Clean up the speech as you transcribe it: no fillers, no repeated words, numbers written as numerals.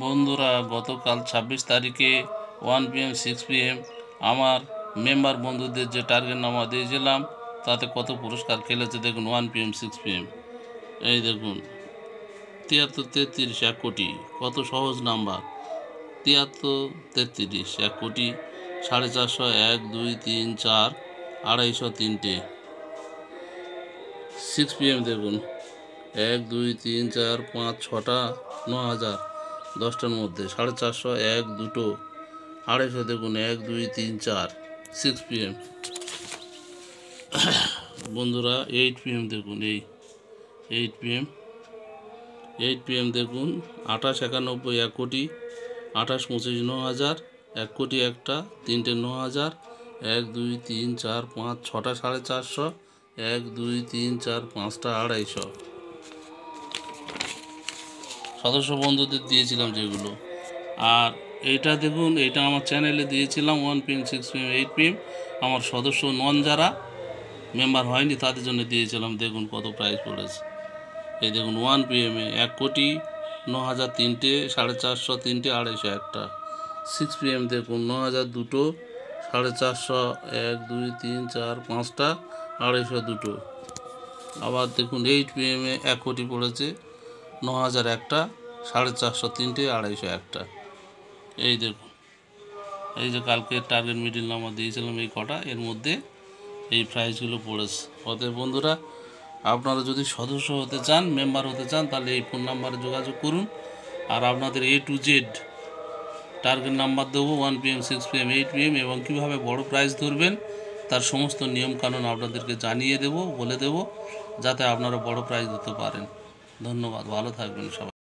বন্ধুরা, গতকাল 26 তারিখে 1 PM 6 PM আমার মেম্বার বন্ধুদের যে টার্গেট নামা দিয়েছিলাম তাতে কত পুরস্কার খেলেছে দেখুন। 1 PM 6 PM এই দেখুন 73 33 1 কোটি। কত সহজ নাম্বার, 73 33 1 কোটি, 450 1 2 3 4 250 তিনটে। 6 PM দেখুন 1 2 3 4 5 6টা 9000 10টার মধ্যে, 450 1 2টো 250 দেখুন 1 2 3 4 6 PM। বন্ধুরা 8 PM দেখুন, এই 8 PM দেখুন 28 91 1 কোটি, 28 25 9000 1 কোটি একটা, তিনটে 9000 1 2 3 4 5 6টা 450 1 2 3 4 5টা 250 সদস্য বন্ধুদের দিয়েছিলাম যেগুলো। আর এইটা দেখুন, এইটা আমার চ্যানেলে দিয়েছিলাম 1 PM 6 PM 8 PM। আমার সদস্য নন যারা মেম্বার হয়নি তাদের জন্য দিয়েছিলাম। দেখুন কত প্রাইজ পড়েছে। এই দেখুন 1 PM 1 কোটি 9000 তিনটে, 450 তিনটে 250 একটা। 6 PM দেখুন 9000 দুটো, 450 1 2 3 4 5টা 250 দুটো। আবার দেখুন 8 PM 1 কোটি পড়েছে, 9000 একটা, 450 তিনটে 250 একটা। এই দেখুন, এই যে কালকে টার্গেট মিডিল নামা দিয়েছিলাম এই কটা, এর মধ্যে এই প্রাইজগুলো পড়েছে। অতএব বন্ধুরা, আপনারা যদি সদস্য হতে চান, মেম্বার হতে চান, তাহলে এই ফোন নাম্বারে যোগাযোগ করুন। আর আপনাদের A to Z target number দেবো 1 PM 6 PM 8 PM, এবং কীভাবে বড় প্রাইজ ধরবেন তার সমস্ত নিয়মকানুন আপনাদেরকে জানিয়ে দেব, বলে দেব, যাতে আপনারা বড় প্রাইজ দিতে পারেন। ধন্যবাদ, ভালো থাকবেন সবাই।